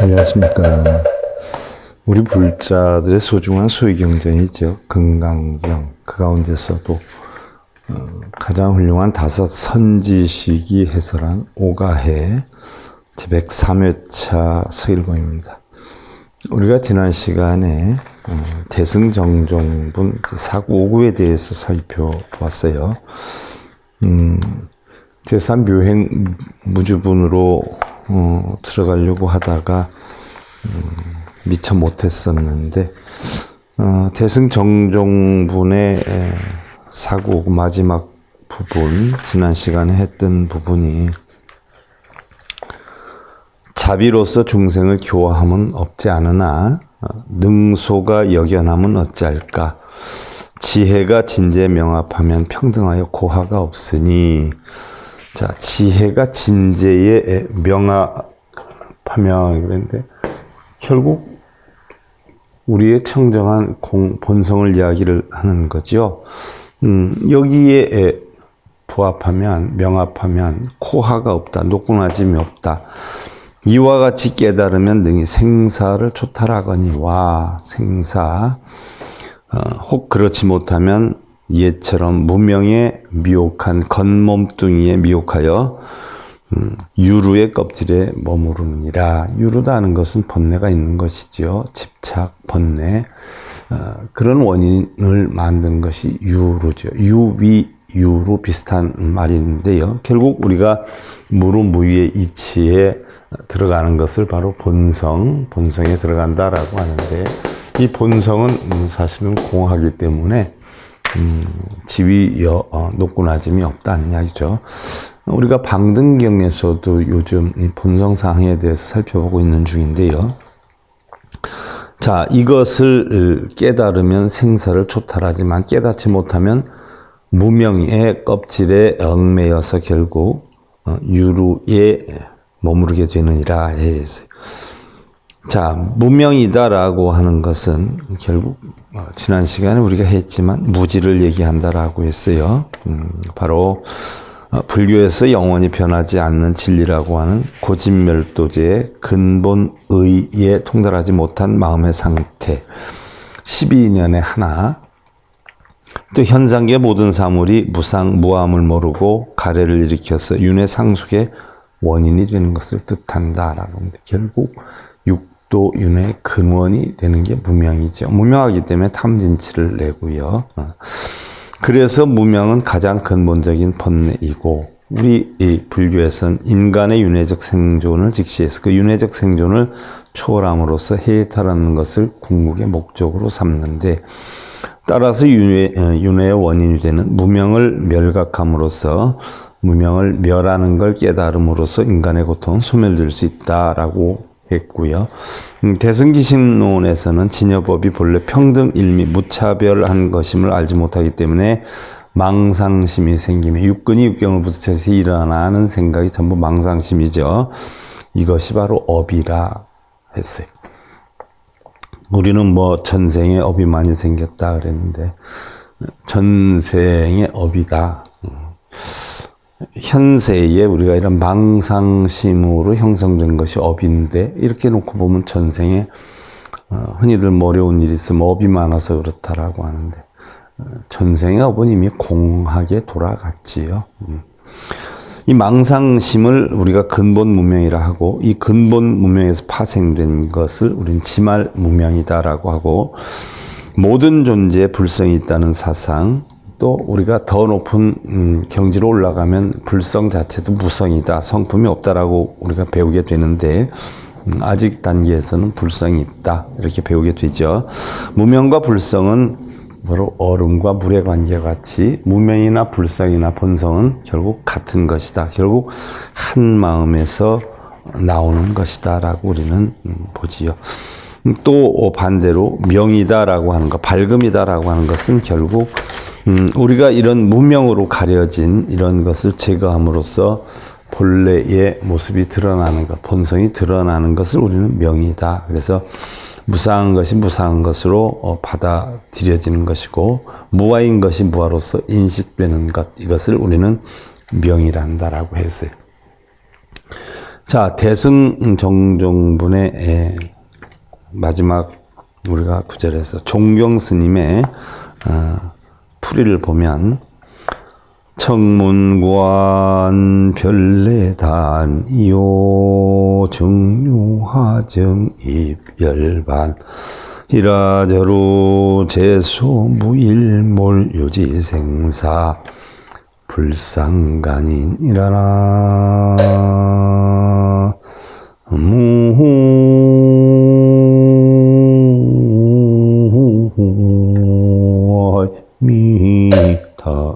안녕하십니까. 우리 불자들의 소중한 수의경전이죠. 금강경. 그 가운데서도 가장 훌륭한 다섯 선지식이 해설한 오가해 제103회차 서일봉입니다. 우리가 지난 시간에 대승정종분 사구오구에 대해서 살펴보았어요. 제삼묘행 무주분으로 들어가려고 하다가 미처 못했었는데 대승정종분의 사구오구 마지막 부분, 지난 시간에 했던 부분이 자비로서 중생을 교화함은 없지 않으나 능소가 역연함은 어찌할까. 지혜가 진재에 명합하면 평등하여 고하가 없으니. 자, 지혜가 진재에 명합하면 그랬는데 결국 우리의 청정한 본성을 이야기를 하는 거죠. 여기에 부합하면, 명합하면 고하가 없다, 노곤하짐이 없다. 이와 같이 깨달으면 능히 생사를 초탈하거니와. 생사. 혹 그렇지 못하면 이에처럼 무명의 미혹한 겉몸뚱이에 미혹하여 유루의 껍질에 머무르니라. 유루다는 것은 번뇌가 있는 것이지요. 집착, 번뇌. 그런 원인을 만든 것이 유루죠. 유위, 유루 비슷한 말인데요. 결국 우리가 무루무위의 이치에 들어가는 것을 바로 본성에 들어간다라고 하는데, 이 본성은 사실은 공하기 때문에 지위, 노곤하짐이 없다는 이야기죠. 우리가 방등경에서도 요즘 이 본성상에 대해서 살펴보고 있는 중인데요. 자, 이것을 깨달으면 생사를 초탈하지만 깨닫지 못하면 무명의 껍질에 얽매여서 결국 유루에 머무르게 되느니라 했어요. 자, 무명이다라고 하는 것은 결국 지난 시간에 우리가 했지만 무지를 얘기한다라고 했어요. 바로 불교에서 영원히 변하지 않는 진리라고 하는 고진멸도제의 근본의에 통달하지 못한 마음의 상태. 12년에 하나. 또 현상계 모든 사물이 무상, 무함을 모르고 가래를 일으켜서 윤회 상속의 원인이 되는 것을 뜻한다라고 합니다. 결국 육도 윤회의 근원이 되는 게 무명이죠. 무명하기 때문에 탐진치를 내고요. 그래서 무명은 가장 근본적인 번뇌이고, 우리 이 불교에서는 인간의 윤회적 생존을 직시해서 그 윤회적 생존을 초월함으로써 해탈하는 것을 궁극의 목적으로 삼는데, 따라서 윤회의 원인이 되는 무명을 멸각함으로써 무명을 멸하는 걸 깨달음으로써 인간의 고통은 소멸될 수 있다라고 했고요. 대승기심론에서는 진여법이 본래 평등, 일미, 무차별한 것임을 알지 못하기 때문에 망상심이 생기며 육근이 육경을 부딪혀서 일어나는 생각이 전부 망상심이죠. 이것이 바로 업이라 했어요. 우리는 뭐 전생에 업이 많이 생겼다 그랬는데 전생의 업이다. 현세에 우리가 이런 망상심으로 형성된 것이 업인데, 이렇게 놓고 보면 전생에 흔히들 뭐 어려운 일이 있으면 업이 많아서 그렇다라고 하는데, 전생의 업은 이미 공하게 돌아갔지요. 이 망상심을 우리가 근본 무명이라 하고, 이 근본 무명에서 파생된 것을 우리는 지말 무명이다라고 하고, 모든 존재에 불성이 있다는 사상, 또 우리가 더 높은 경지로 올라가면 불성 자체도 무성이다, 성품이 없다라고 우리가 배우게 되는데, 아직 단계에서는 불성이 있다 이렇게 배우게 되죠. 무명과 불성은 바로 얼음과 물의 관계와 같이 무명이나 불성이나 본성은 결국 같은 것이다. 결국 한 마음에서 나오는 것이다 라고 우리는 보지요. 또 반대로 명이다라고 하는 것, 밝음이다라고 하는 것은 결국 우리가 이런 무명으로 가려진 이런 것을 제거함으로써 본래의 모습이 드러나는 것, 본성이 드러나는 것을 우리는 명이다. 그래서 무상한 것이 무상한 것으로 받아들여지는 것이고, 무아인 것이 무아로서 인식되는 것, 이것을 우리는 명이란다라고 했어요. 자, 대승정종분의 마지막 우리가 구절에서 종경 스님의 풀이를 보면 청문관 별내단 이오 정유화정 입열반 이라저로 제소 무일몰 유지생사 불상간인이라나 무미타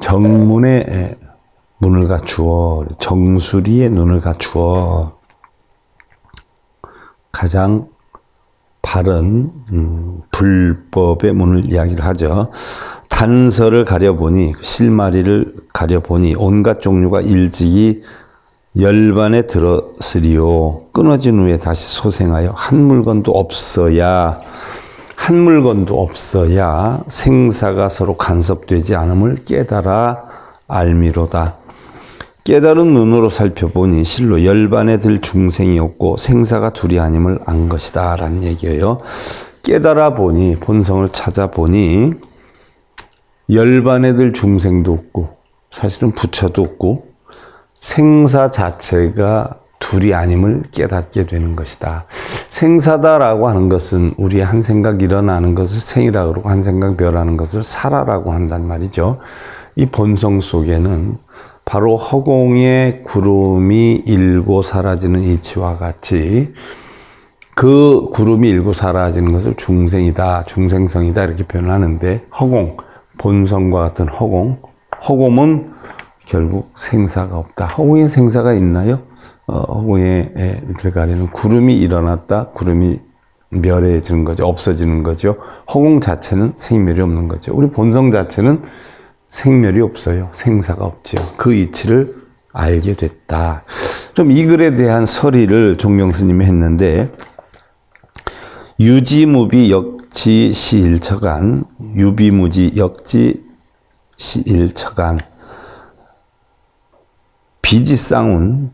정문에 문을 갖추어 정수리에 눈을 갖추어 가장 바른 불법의 문을 이야기를 하죠. 단서를 가려보니 실마리를 가려보니 온갖 종류가 일찍이 열반에 들었으리요. 끊어진 후에 다시 소생하여 한 물건도 없어야 생사가 서로 간섭되지 않음을 깨달아 알미로다. 깨달은 눈으로 살펴보니 실로 열반에 들 중생이 없고 생사가 둘이 아님을 안 것이다 라는 얘기예요. 깨달아 보니 본성을 찾아보니 열반에 들 중생도 없고 사실은 부처도 없고 생사 자체가 둘이 아님을 깨닫게 되는 것이다. 생사다라고 하는 것은 우리의 한 생각 일어나는 것을 생이라고 그러고 한 생각 멸하는 것을 사라라고 한단 말이죠. 이 본성 속에는 바로 허공에 구름이 일고 사라지는 이치와 같이 그 구름이 일고 사라지는 것을 중생이다, 중생성이다 이렇게 표현하는데 허공, 본성과 같은 허공은 결국 생사가 없다. 허공에 생사가 있나요? 허공에 이렇게 가리는 구름이 일어났다, 구름이 멸해지는 거죠. 없어지는 거죠. 허공 자체는 생멸이 없는 거죠. 우리 본성 자체는 생멸이 없어요. 생사가 없죠. 그 이치를 알게 됐다. 그럼 이 글에 대한 서리를 종경 스님이 했는데 유지무비 역지 시일처간 유비무지 역지 시일처간 비지쌍운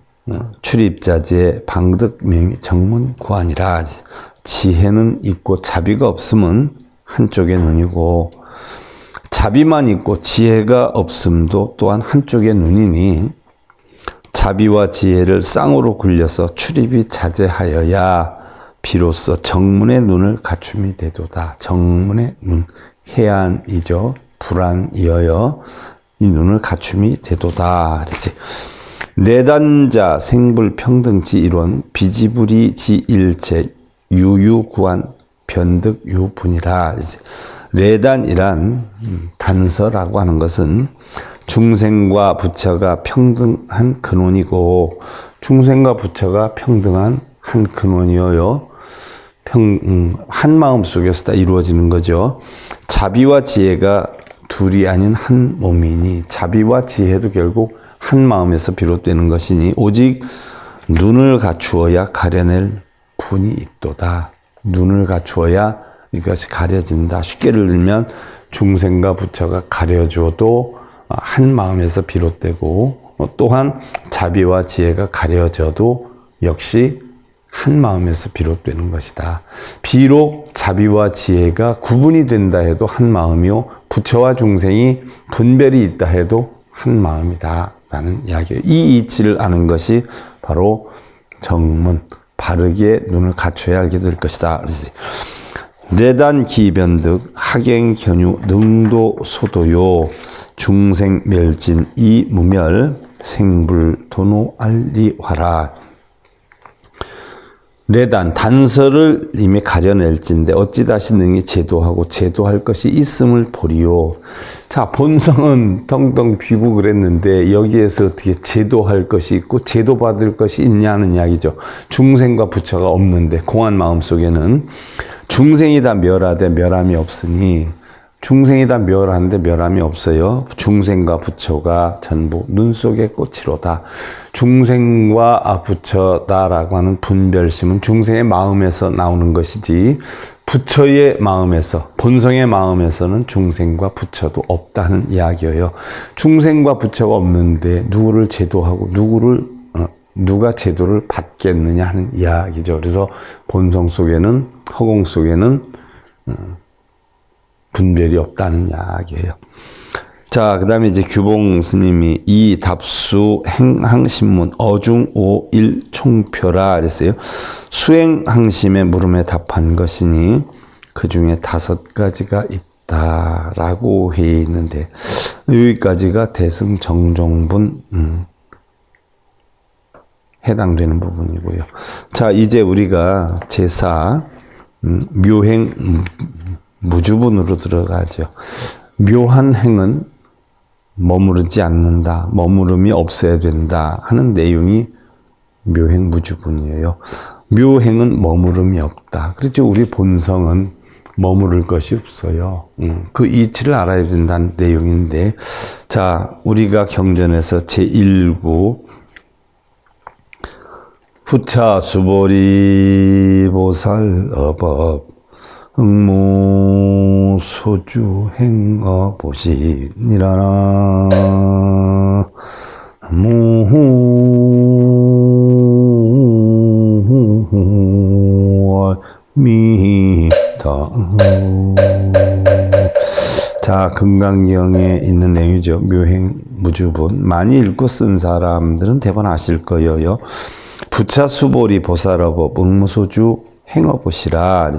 출입자재 방득명이 정문구안이라 지혜는 있고 자비가 없음은 한쪽의 눈이고 자비만 있고 지혜가 없음도 또한 한쪽의 눈이니 자비와 지혜를 쌍으로 굴려서 출입이 자제하여야 비로소 정문의 눈을 갖춤이 되도다. 정문의 눈, 해안이죠. 불안이어여 이 눈을 갖춤이 되도다. 그래서 내단자 생불평등지 일원 비지불이지 일체 유유구한 변득유분이라. 내단이란 단서라고 하는 것은 중생과 부처가 평등한 근원이고 중생과 부처가 평등한 한 근원이어요. 한 마음 속에서 다 이루어지는 거죠. 자비와 지혜가 둘이 아닌 한 몸이니 자비와 지혜도 결국 한 마음에서 비롯되는 것이니 오직 눈을 갖추어야 가려낼 분이 있도다. 눈을 갖추어야 이것이 가려진다. 쉽게 들면 중생과 부처가 가려줘도 한 마음에서 비롯되고 또한 자비와 지혜가 가려져도 역시 한 마음에서 비롯되는 것이다. 비록 자비와 지혜가 구분이 된다 해도 한 마음이요 부처와 중생이 분별이 있다 해도 한 마음이다 라는 이야기예요. 이 이치를 아는 것이 바로 정문, 바르게 눈을 갖춰야 알게 될 것이다. 그래서 내단 기변득 하갱 견유 능도 소도요 중생 멸진 이 무멸 생불 도노 알리화라. 내단 단서를 이미 가려낼진데 어찌 다시 능히 제도하고 제도할 것이 있음을 보리요. 자, 본성은 텅텅 비고 그랬는데 여기에서 어떻게 제도할 것이 있고 제도받을 것이 있냐는 이야기죠. 중생과 부처가 없는데 공한 마음 속에는 중생이 다 멸하되 멸함이 없으니 중생이 다 멸한데 멸함이 없어요. 중생과 부처가 전부 눈 속의 꽃이로다. 중생과 부처다라고 하는 분별심은 중생의 마음에서 나오는 것이지 부처의 마음에서, 본성의 마음에서는 중생과 부처도 없다는 이야기예요. 중생과 부처가 없는데 누구를 제도하고 누가 제도를 받겠느냐 하는 이야기죠. 그래서 본성 속에는, 허공 속에는 분별이 없다는 이야기예요. 자, 그 다음에 이제 규봉 스님이 이 답수 행항신문 어중오일 총표라 그랬어요. 수행항심의 물음에 답한 것이니 그 중에 5가지가 있다라고 해 있는데 여기까지가 대승정종분 해당되는 부분이고요. 자, 이제 우리가 제4 묘행 무주분으로 들어가죠. 묘한 행은 머무르지 않는다. 머무름이 없어야 된다 하는 내용이 묘행 무주분이에요. 묘행은 머무름이 없다. 그렇죠. 우리 본성은 머무를 것이 없어요. 그 이치를 알아야 된다는 내용인데, 자, 우리가 경전에서 제1구 후차 수보리 보살 어법 응무 소주 행어 보시니라나 무미다. 자, 금강경에 있는 내용이죠. 묘행 무주분. 많이 읽고 쓴 사람들은 대번 아실 거예요. 부차 수보리 보살어법 응무소주 행어보시라.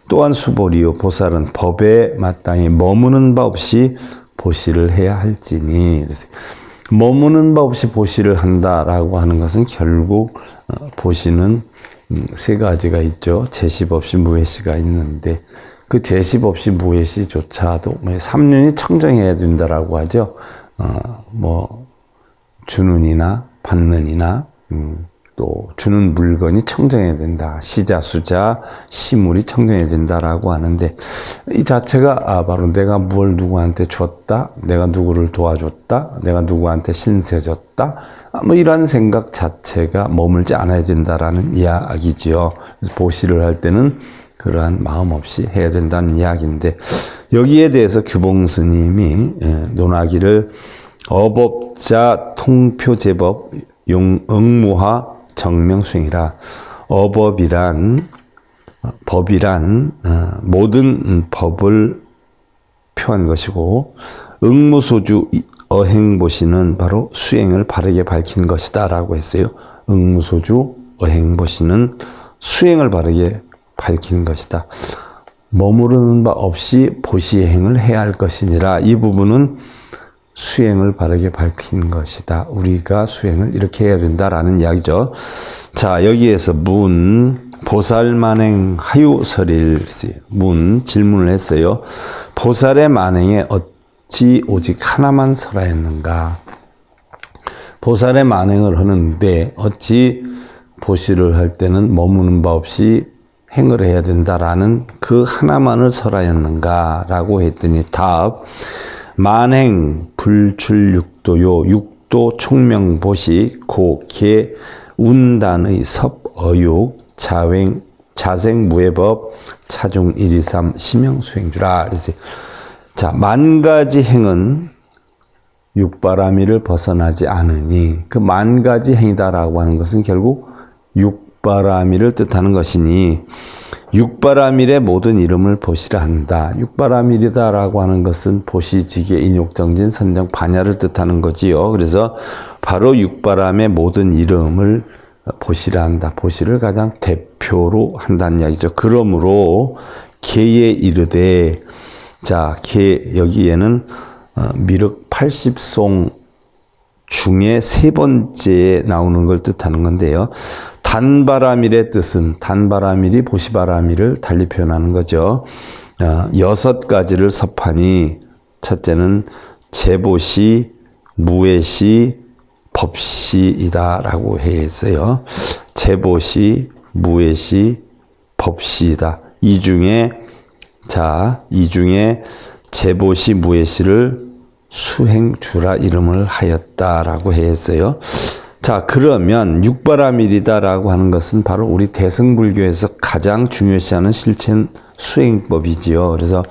또한 수보리요 보살은 법에 마땅히 머무는 바 없이 보시를 해야 할지니. 머무는 바 없이 보시를 한다라고 하는 것은 결국 보시는 3가지가 있죠. 제십 없이 무해시가 있는데 그 제십 없이 무해시조차도 3년이 청정해야 된다라고 하죠. 주는 이나 받는 이나 또 주는 물건이 청정해야 된다. 시자, 수자, 시물이 청정해야 된다라고 하는데 이 자체가 바로 내가 뭘 누구한테 줬다, 내가 누구를 도와줬다, 내가 누구한테 신세졌다, 이런 생각 자체가 머물지 않아야 된다라는 이야기지요. 그래서 보시를 할 때는 그러한 마음 없이 해야 된다는 이야기인데 여기에 대해서 규봉 스님이 논하기를 어법자 통표제법 응무화 정명수행이라. 법이란 모든 법을 표한 것이고 응무소주 어행보시는 바로 수행을 바르게 밝힌 것이다 라고 했어요. 응무소주 어행보시는 수행을 바르게 밝힌 것이다. 머무르는 바 없이 보시행을 해야 할 것이니라. 이 부분은 수행을 바르게 밝힌 것이다. 우리가 수행을 이렇게 해야 된다라는 이야기죠. 자, 여기에서 보살만행 하유설일 질문을 했어요. 보살의 만행에 어찌 오직 하나만 설하였는가? 보살의 만행을 하는데 어찌 보시를 할 때는 머무는 바 없이 행을 해야 된다라는 그 하나만을 설하였는가? 라고 했더니 답. 만행 불출육도요. 육도 총명보시 고개 운단의 섭어육 자생무해법 차중 123 심형수행주라. 그래서 자, 10,000가지 행은 육바라미를 벗어나지 않으니 그 10,000가지 행이다라고 하는 것은 결국 육바라미를 뜻하는 것이니 육바라밀의 모든 이름을 보시라 한다. 육바라밀이다라고 하는 것은 보시지계 인욕정진 선정 반야를 뜻하는 거지요. 그래서 바로 육바람의 모든 이름을 보시라 한다. 보시를 가장 대표로 한다는 이야기죠. 그러므로 개에 이르되, 자, 개 여기에는 미륵 80송 중에 3번째에 나오는 걸 뜻하는 건데요. 단바라밀의 뜻은 단바라밀이 보시바라밀을 달리 표현하는 거죠. 6가지를 섭하니 첫째는 제보시, 무해시, 법시이다라고 했어요. 제보시, 무해시, 법시이다. 이 중에 제보시, 무해시를 수행주라 이름을 하였다라고 했어요. 자, 그러면 육바라밀이다라고 하는 것은 바로 우리 대승불교에서 가장 중요시하는 실천 수행법이지요. 그래서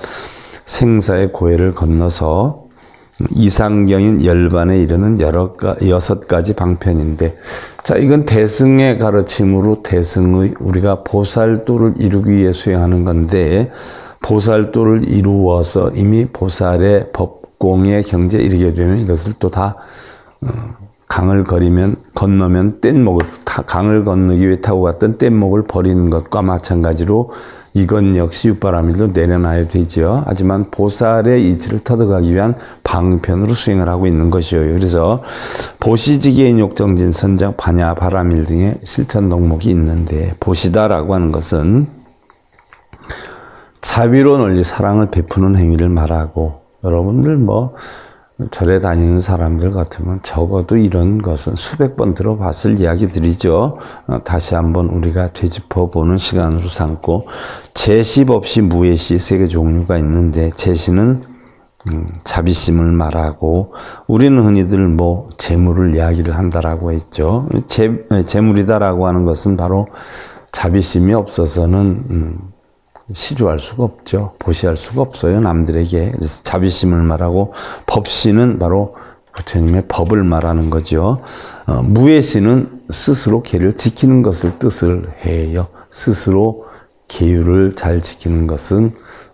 생사의 고해를 건너서 이상경인 열반에 이르는 6가지 방편인데, 자, 이건 대승의 가르침으로 대승의 우리가 보살도를 이루기 위해 수행하는 건데, 보살도를 이루어서 이미 보살의 법공의 경지에 이르게 되면 이것을 또 다 강을 건너면 강을 건너기 위해 타고 갔던 뗏목을 버리는 것과 마찬가지로 이건 역시 육바라밀로 내려놔야 되죠. 하지만 보살의 이치를 터득하기 위한 방편으로 수행을 하고 있는 것이에요. 그래서 보시지계인 욕정진 선정 반야 바라밀 등의 실천 덕목이 있는데, 보시다라고 하는 것은 자비로 널리 사랑을 베푸는 행위를 말하고, 여러분들 절에 다니는 사람들 같으면 적어도 이런 것은 수백 번 들어봤을 이야기들이죠. 다시 한번 우리가 되짚어보는 시간으로 삼고, 제시 없이 무예시 3개 종류가 있는데, 제시는 자비심을 말하고, 우리는 흔히들 재물을 이야기를 한다라고 했죠. 재물이다라고 하는 것은 바로 자비심이 없어서는 시주할 수가 없죠. 보시할 수가 없어요, 남들에게. 그래서 자비심을 말하고, 법시는 바로 부처님의 법을 말하는 거죠. 무예시는 스스로 계를 지키는 것을 뜻을 해요. 스스로 계율을 잘 지키는 것은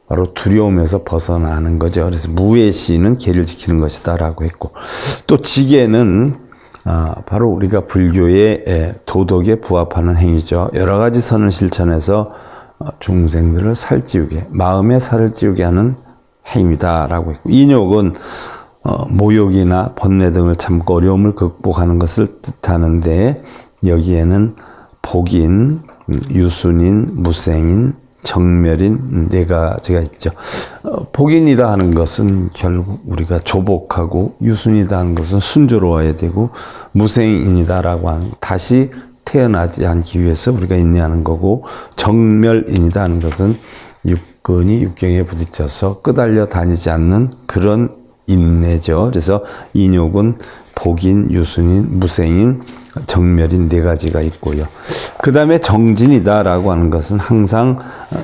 바로 두려움에서 벗어나는 거죠. 그래서 무예시는 계를 지키는 것이다라고 했고, 또 지계는 바로 우리가 불교의 도덕에 부합하는 행위죠. 여러 가지 선을 실천해서 중생들을 살찌우게, 마음의 살을 찌우게 하는 행위다라고 했고, 인욕은 모욕이나 번뇌 등을 참고 어려움을 극복하는 것을 뜻하는데, 여기에는 복인, 유순인, 무생인, 정멸인 4가지가 있죠. 복인이라 하는 것은 결국 우리가 조복하고, 유순이다 하는 것은 순조로워야 되고, 무생인이다라고 하는 다시 태어나지 않기 위해서 우리가 인내하는 거고, 정멸인이다 하는 것은 육근이 육경에 부딪혀서 끄달려 다니지 않는 그런 인내죠. 그래서 인욕은 복인, 유순인, 무생인, 정멸인 4가지가 있고요. 그 다음에 정진이다라고 하는 것은 항상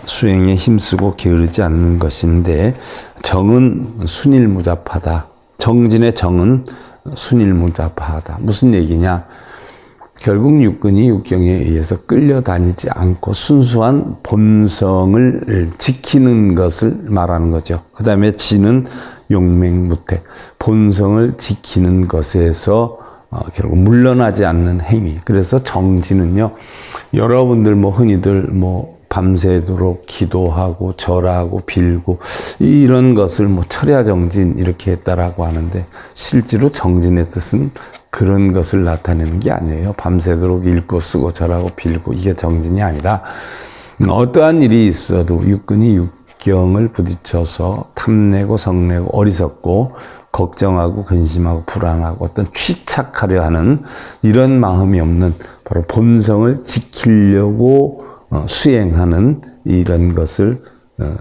수행에 힘쓰고 게으르지 않는 것인데, 정은 순일무잡하다. 정진의 정은 순일무잡하다. 무슨 얘기냐? 결국 육근이 육경에 의해서 끌려다니지 않고 순수한 본성을 지키는 것을 말하는 거죠. 그 다음에 지는 용맹무태, 본성을 지키는 것에서 결국 물러나지 않는 행위. 그래서 정지는요, 여러분들 흔히들 밤새도록 기도하고 절하고 빌고 이런 것을 철야 정진 이렇게 했다라고 하는데, 실제로 정진의 뜻은 그런 것을 나타내는 게 아니에요. 밤새도록 읽고 쓰고 절하고 빌고 이게 정진이 아니라, 어떠한 일이 있어도 육근이 육경을 부딪혀서 탐내고 성내고 어리석고 걱정하고 근심하고 불안하고 어떤 취착하려 하는 이런 마음이 없는, 바로 본성을 지키려고 수행하는 이런 것을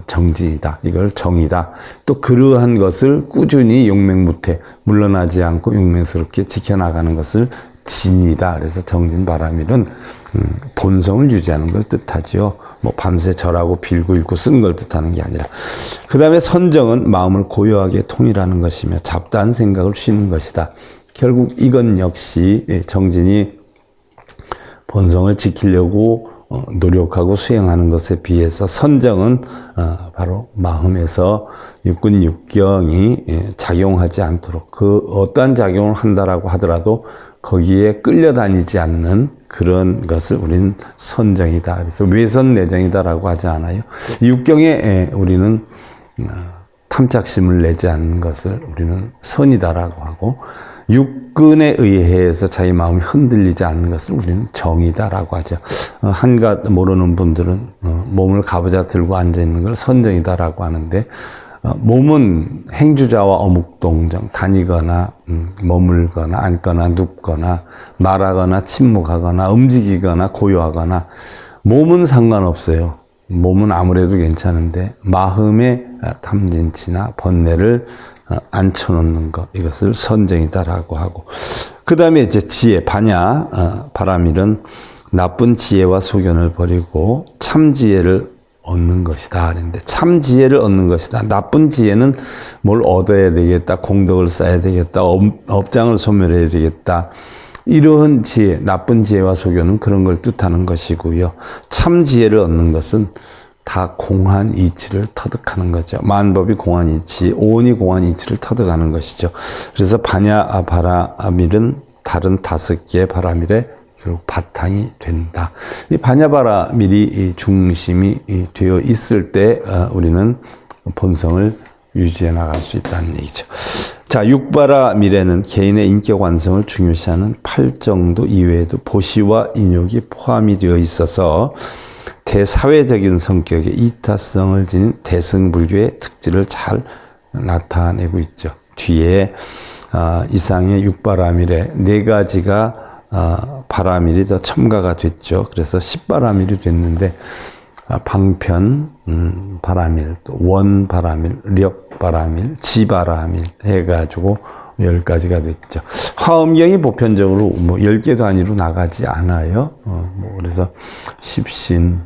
정진이다. 이걸 정이다. 또 그러한 것을 꾸준히 용맹무태, 물러나지 않고 용맹스럽게 지켜나가는 것을 진이다. 그래서 정진바라밀은 본성을 유지하는 걸 뜻하지요. 밤새 절하고 빌고 읽고 쓰는 걸 뜻하는 게 아니라. 그 다음에 선정은 마음을 고요하게 통일하는 것이며 잡다한 생각을 쉬는 것이다. 결국 이건 역시 정진이 본성을 지키려고 노력하고 수행하는 것에 비해서, 선정은 바로 마음에서 육근 육경이 작용하지 않도록, 그 어떠한 작용을 한다라고 하더라도 거기에 끌려다니지 않는 그런 것을 우리는 선정이다. 그래서 외선내정이다라고 하지 않아요. 육경에 우리는 탐착심을 내지 않는 것을 우리는 선이다라고 하고, 육근에 의해서 자기 마음이 흔들리지 않는 것을 우리는 정이다라고 하죠. 한갓 모르는 분들은 몸을 가부좌 들고 앉아있는 걸 선정이다라고 하는데, 몸은 행주자와 어묵동정, 다니거나 머물거나 앉거나 눕거나 말하거나 침묵하거나 움직이거나 고요하거나, 몸은 상관없어요. 몸은 아무래도 괜찮은데 마음의 탐진치나 번뇌를 앉혀놓는 것, 이것을 선정이다라고 하고, 그 다음에 이제 지혜, 반야 바라밀은 나쁜 지혜와 소견을 버리고 참 지혜를 얻는 것이다. 그런데 참 지혜를 얻는 것이다. 나쁜 지혜는 뭘 얻어야 되겠다. 공덕을 쌓아야 되겠다. 업장을 소멸해야 되겠다. 이러한 지혜, 나쁜 지혜와 소교는 그런 걸 뜻하는 것이고요. 참 지혜를 얻는 것은 다 공한 이치를 터득하는 거죠. 만법이 공한 이치, 오온이 공한 이치를 터득하는 것이죠. 그래서 반야 바라밀은 다른 5개의 바라밀의 결국 바탕이 된다. 이 반야바라밀이 중심이 되어 있을 때 우리는 본성을 유지해 나갈 수 있다는 얘기죠. 자, 육바라밀에는 개인의 인격 완성을 중요시하는 8정도 이외에도 보시와 인욕이 포함이 되어 있어서 대사회적인 성격의 이타성을 지닌 대승불교의 특질을 잘 나타내고 있죠. 뒤에 이상의 육바라밀에 4가지가 바라밀이 더 첨가가 됐죠. 그래서 10바라밀이 됐는데 방편 바라밀, 또 원바라밀, 력바라밀, 지바라밀 해가지고 10가지가 됐죠. 화엄경이 보편적으로 뭐 10개 단위로 나가지 않아요. 그래서 십신,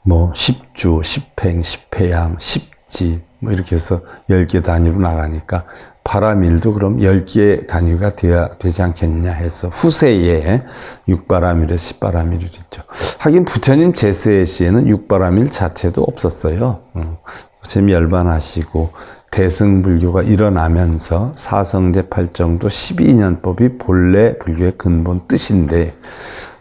뭐 십주, 십행, 십회양, 십지 뭐 이렇게 해서 10개 단위로 나가니까 바라밀도 그럼 10개 단위가 돼야 되지 않겠냐 해서 후세에 6바라밀에 10바라밀이 됐죠. 하긴 부처님 제세 시에는 6바라밀 자체도 없었어요. 부처님 열반하시고 대승불교가 일어나면서 사성제 8정도 12년법이 본래 불교의 근본 뜻인데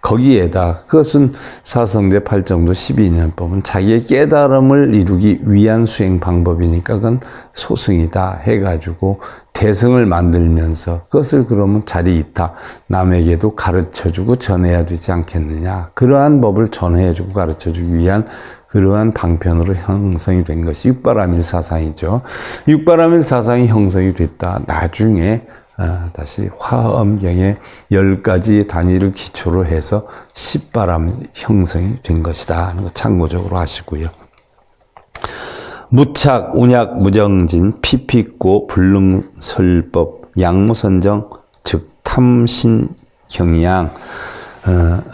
거기에다 그것은 사성제 8정도 12년법은 자기의 깨달음을 이루기 위한 수행 방법이니까 그건 소승이다 해가지고 대승을 만들면서 그것을 그러면 자리이타 남에게도 가르쳐주고 전해야 되지 않겠느냐. 그러한 법을 전해주고 가르쳐주기 위한 그러한 방편으로 형성이 된 것이 육바라밀 사상이죠. 육바라밀 사상이 형성이 됐다. 나중에 다시 화엄경의 10가지 단위를 기초로 해서 10바라밀 형성이 된 것이다 하는 거 참고적으로 하시고요. 무착, 운약, 무정진, 피피고, 불능설법, 양무선정, 즉 탐신경양,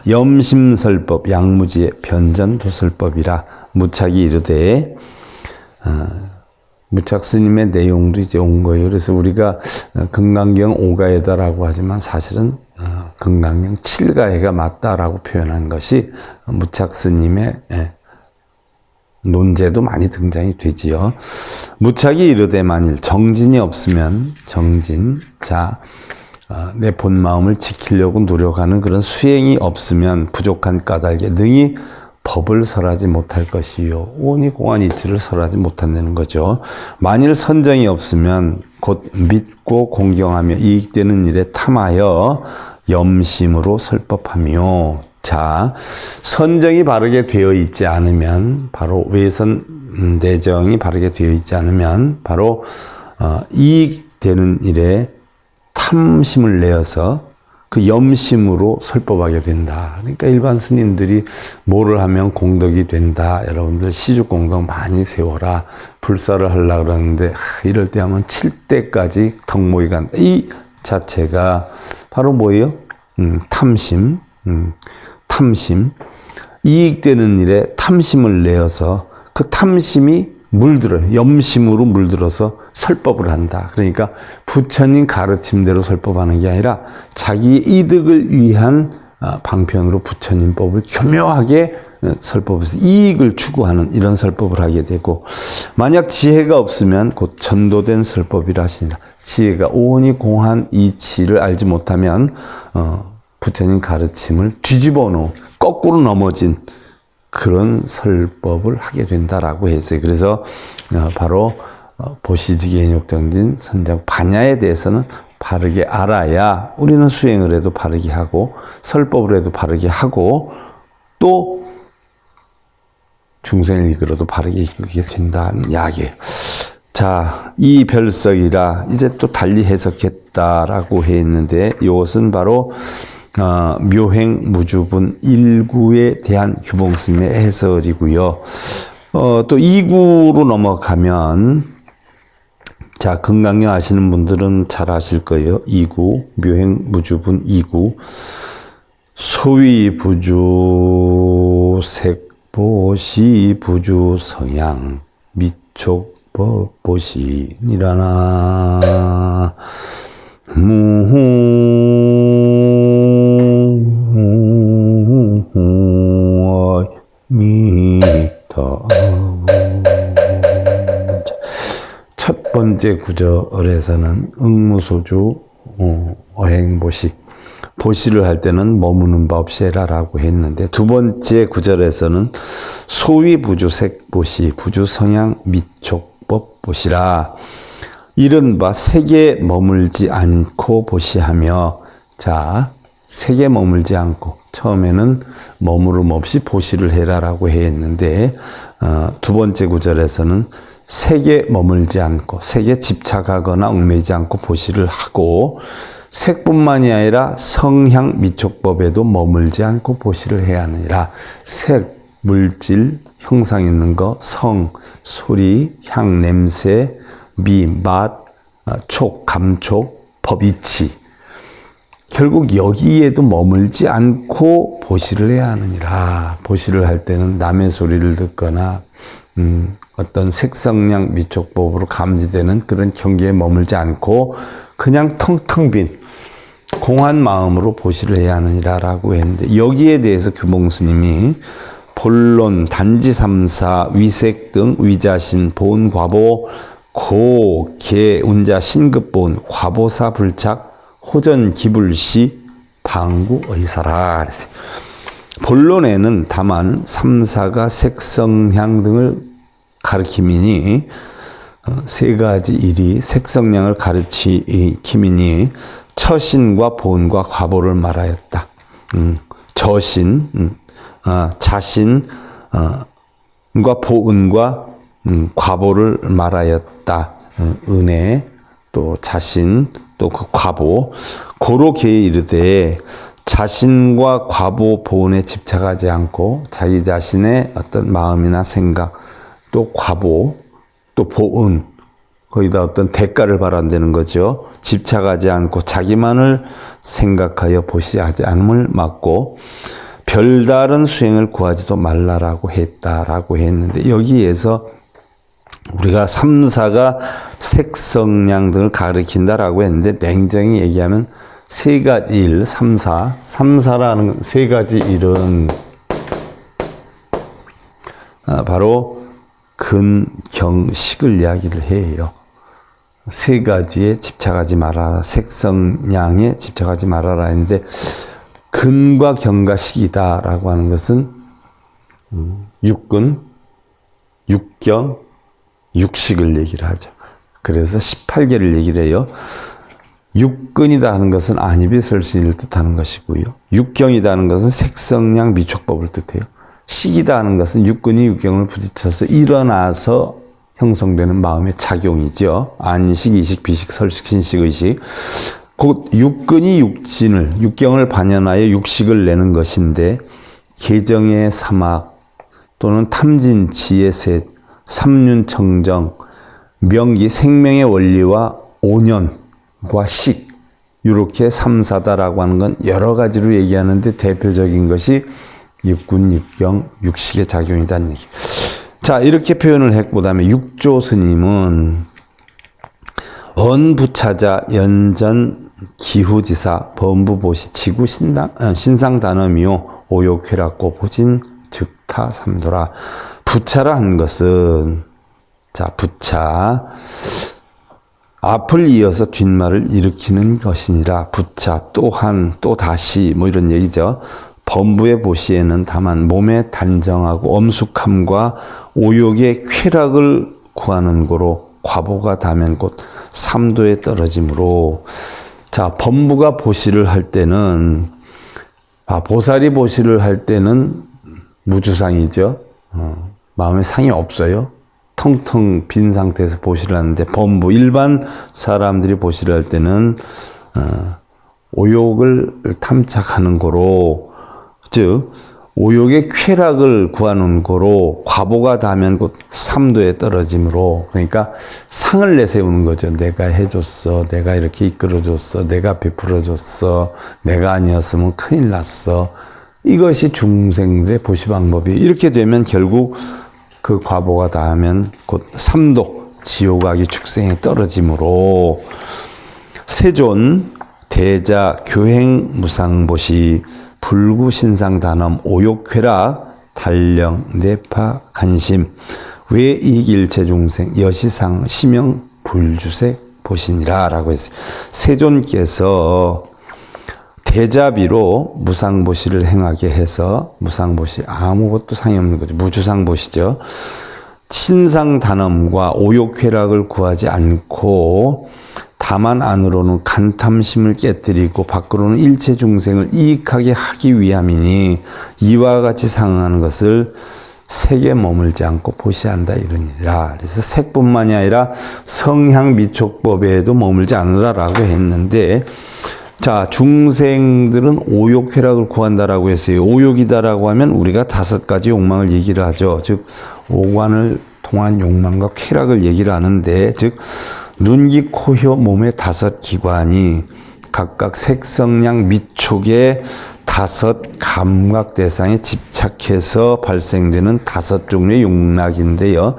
염심설법, 양무지의 변전도설법이라 무착이 이르되 무착 스님의 내용도 이제 온 거예요. 그래서 우리가 금강경 5가에다라고 하지만 사실은 금강경 7가에가 맞다라고 표현한 것이 무착 스님의 논제도 많이 등장이 되지요. 무착이 이르되 만일 정진이 없으면 정진, 자, 내 본마음을 지키려고 노력하는 그런 수행이 없으면 부족한 까닭에 능히 법을 설하지 못할 것이요. 오니 공한 이치를 설하지 못한다는 거죠. 만일 선정이 없으면 곧 믿고 공경하며 이익되는 일에 탐하여 염심으로 설법하며. 자, 선정이 바르게 되어 있지 않으면 바로 외선 내정이 바르게 되어 있지 않으면 바로 이익되는 일에 탐심을 내어서 그 염심으로 설법하게 된다. 그러니까 일반 스님들이 뭐를 하면 공덕이 된다. 여러분들 시주공덕 많이 세워라. 불사를 하려고 그러는데 이럴 때 하면 7대까지 덕목이 간다. 이 자체가 바로 뭐예요? 탐심. 탐심. 이익되는 일에 탐심을 내어서 그 탐심이 물들어요. 염심으로 물들어서 설법을 한다. 그러니까 부처님 가르침대로 설법하는 게 아니라 자기의 이득을 위한 방편으로 부처님 법을 교묘하게 설법해서 이익을 추구하는 이런 설법을 하게 되고, 만약 지혜가 없으면 곧 전도된 설법이라 하시니라. 지혜가 오온이 공한 이치를 알지 못하면 부처님 가르침을 뒤집어 놓은, 거꾸로 넘어진 그런 설법을 하게 된다라고 했어요. 그래서 바로 보시지기 인욕정진 선정 반야에 대해서는 바르게 알아야 우리는 수행을 해도 바르게 하고 설법을 해도 바르게 하고 또 중생을 이끌어도 바르게 이끌게 된다는 이야기예요. 자, 이 별석이라 이제 또 달리 해석했다라고 했는데 이것은 바로 묘행 무주분 1구에 대한 규봉스님의 해설이고요. 또 2구로 넘어가면, 자, 금강경 아시는 분들은 잘 아실 거예요. 2구, 묘행 무주분 2구. 소위 부주 색보시 부주 성향 미촉법보시 니라나 미터. 첫 번째 구절에서는 응무소주 어행보시, 보시를 할 때는 머무는 바 없이 해라라고 했는데, 두 번째 구절에서는 소위부주 색보시 부주 성향 미촉법 보시라. 이른바 색에 머물지 않고 보시하며, 자, 색에 머물지 않고, 처음에는 머무름 없이 보시를 해라라고 했는데, 두 번째 구절에서는 색에 머물지 않고, 색에 집착하거나 얽매이지 않고 보시를 하고, 색뿐만이 아니라 성향 미촉법에도 머물지 않고 보시를 해야 하느니라. 색, 물질, 형상 있는 거, 성, 소리, 향, 냄새, 미, 맛, 촉, 감촉, 법, 이치. 결국 여기에도 머물지 않고 보시를 해야 하느니라. 보시를 할 때는 남의 소리를 듣거나 어떤 색성량 미촉법으로 감지되는 그런 경계에 머물지 않고 그냥 텅텅 빈 공한 마음으로 보시를 해야 하느니라 라고 했는데, 여기에 대해서 규봉스님이 본론, 단지 삼사, 위색 등 위자신, 보은, 과보, 고, 개, 운자, 신급보은, 과보사, 불착, 호전, 기불시, 방구, 의사라. 본론에는 다만 삼사가 색성향 등을 가르키미니, 세 가지 일이 색성량을 가르치미니 처신과 보은과 과보를 말하였다. 저신, 자신과 보은과 과보를 말하였다. 은혜, 또 자신, 또 그 과보. 고로케에 이르되 자신과 과보, 보은에 집착하지 않고 자기 자신의 어떤 마음이나 생각, 또 과보, 또 보은, 거기다 어떤 대가를 바란다는 거죠. 집착하지 않고 자기만을 생각하여 보시하지 않음을 막고 별다른 수행을 구하지도 말라라고 했다라고 했는데, 여기에서 우리가 삼사가 색성량 등을 가리킨다라고 했는데, 냉정히 얘기하면 세 가지 일, 삼사라는 세 가지 일은 바로 근, 경, 식을 이야기를 해요. 세 가지에 집착하지 말아라. 색성량에 집착하지 말아라 했는데, 근과 경과 식이다라고 하는 것은 육근, 육경, 육식을 얘기를 하죠. 그래서 18개를 얘기를 해요. 육근이다 하는 것은 안입이설신을 뜻하는 것이고요. 육경이다 하는 것은 색성량 미촉법을 뜻해요. 식이다 하는 것은 육근이 육경을 부딪혀서 일어나서 형성되는 마음의 작용이죠. 안식, 이식, 비식, 설식, 신식, 의식. 곧 육근이 육경을 반연하여 육식을 내는 것인데, 계정의 사막 또는 탐진치의 셋, 삼륜청정, 명기, 생명의 원리와 오년과 식, 이렇게 삼사다라고 하는 건 여러 가지로 얘기하는데 대표적인 것이 육군, 육경, 육식의 작용이다는 얘기. 자, 이렇게 표현을 했고, 그 다음에 육조 스님은 언부차자, 연전, 기후지사, 범부보시, 지구, 신상 단엄이요, 오욕쾌락고, 보진, 즉타, 삼도라. 부차라 한 것은, 자, 부차, 앞을 이어서 뒷말을 일으키는 것이니라. 부차, 또한, 또 다시, 뭐 이런 얘기죠. 범부의 보시에는 다만 몸의 단정하고 엄숙함과 오욕의 쾌락을 구하는 거로, 과보가 다면 곧 삼도에 떨어지므로. 자, 범부가 보시를 할 때는, 보살이 보시를 할 때는 무주상이죠. 마음에 상이 없어요. 텅텅 빈 상태에서 보시를 하는데, 범부, 일반 사람들이 보시를 할 때는 오욕을 탐착하는 거로, 즉 오욕의 쾌락을 구하는 거로, 과보가 닿으면 곧 삼도에 떨어짐으로. 그러니까 상을 내세우는 거죠. 내가 해줬어, 내가 이렇게 이끌어줬어, 내가 베풀어줬어, 내가 아니었으면 큰일 났어. 이것이 중생들의 보시 방법이에요. 이렇게 되면 결국 그 과보가 닿으면 곧 삼도 지옥악이 축생에 떨어지므로 세존 대자 교행 무상보시 불구신상 단엄 오욕쾌락 단령 내파 간심 외이익일체 중생 여시상 심형 불주색 보시니라 라고 했어요. 세존께서 대자비로 무상보시를 행하게 해서 무상보시 아무것도 상이 없는 거죠. 무주상보시죠. 신상단엄과 오욕쾌락을 구하지 않고 다만 안으로는 간탐심을 깨뜨리고 밖으로는 일체 중생을 이익하게 하기 위함이니 이와 같이 상응하는 것을 색에 머물지 않고 보시한다 이러니라. 그래서 색뿐만이 아니라 성향 미촉법에도 머물지 않으라라고 했는데 자, 중생들은 오욕쾌락을 구한다라고 했어요. 오욕이다라고 하면 우리가 5가지 욕망을 얘기를 하죠. 즉 오관을 통한 욕망과 쾌락을 얘기를 하는데 즉 눈, 귀, 코, 혀, 몸의 5기관이 각각 색성량 미촉의 5 감각 대상에 집착해서 발생되는 5종류의 욕락인데요.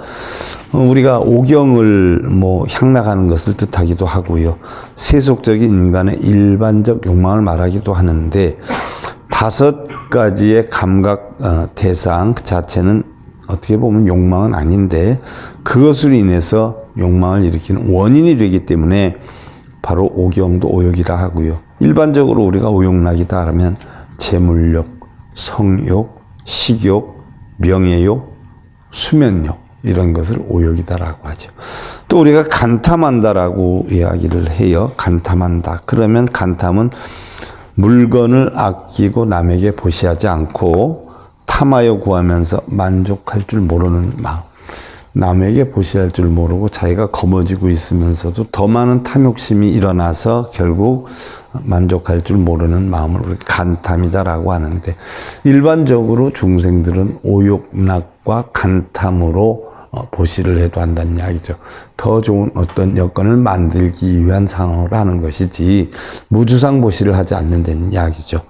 우리가 오경을 향락하는 것을 뜻하기도 하고요. 세속적인 인간의 일반적 욕망을 말하기도 하는데 5가지의 감각 대상 그 자체는 어떻게 보면 욕망은 아닌데 그것으로 인해서 욕망을 일으키는 원인이 되기 때문에 바로 오경도 오욕이라 하고요. 일반적으로 우리가 오욕락이다 하면 재물욕, 성욕, 식욕, 명예욕, 수면욕 이런 것을 오욕이다라고 하죠. 또 우리가 간탐한다라고 이야기를 해요. 간탐한다. 그러면 간탐은 물건을 아끼고 남에게 보시하지 않고 탐하여 구하면서 만족할 줄 모르는 마음. 남에게 보시할 줄 모르고 자기가 거머쥐고 있으면서도 더 많은 탐욕심이 일어나서 결국 만족할 줄 모르는 마음을 우리가 간탐이다라고 하는데 일반적으로 중생들은 오욕락과 간탐으로 보시를 해도 한다는 이야기죠. 더 좋은 어떤 여건을 만들기 위한 상황을 하는 것이지 무주상 보시를 하지 않는다는 이야기죠.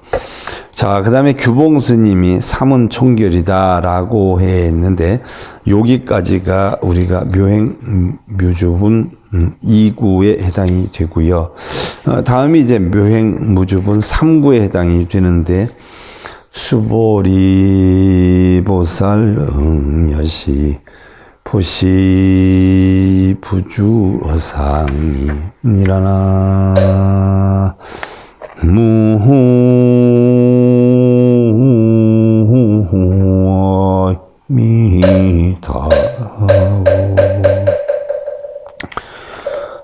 자, 그 다음에 규봉 스님이 삼은 총결이다 라고 했는데 여기까지가 우리가 묘행 무주분 2구에 해당이 되고요. 다음이 이제 묘행 무주분 3구에 해당이 되는데 수보리 보살 응여시 보시 부주어상이 니라나 무미타오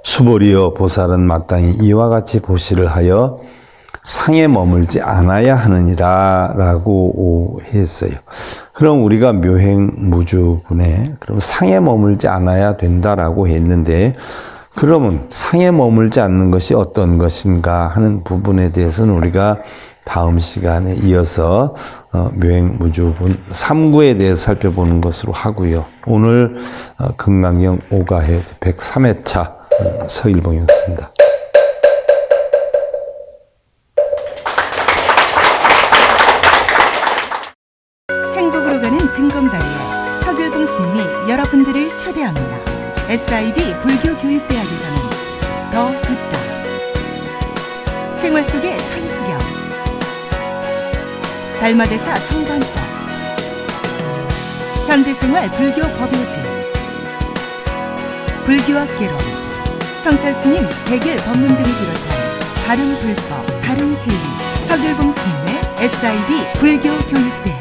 수보리여 보살은 마땅히 이와 같이 보시를 하여 상에 머물지 않아야 하느니라 라고 했어요. 그럼 우리가 묘행 무주분에 그럼 상에 머물지 않아야 된다라고 했는데 그러면 상에 머물지 않는 것이 어떤 것인가 하는 부분에 대해서는 우리가 다음 시간에 이어서 묘행 무주분 3구에 대해서 살펴보는 것으로 하고요. 오늘 금강경 5가해 103회차 서일봉이었습니다. 행복으로 가는 징검다리에 서길봉 스님이 여러분들을 초대합니다. SIB 불교교육대학에서는 더 듣다, 생활 속의 천수경, 달마대사 성관법, 현대생활 불교 법요지, 불교학 개론, 성찰스님 백일 법문 등을 비롯한 다른 불법, 다른 진리, 서길봉 스님의 SIB 불교교육대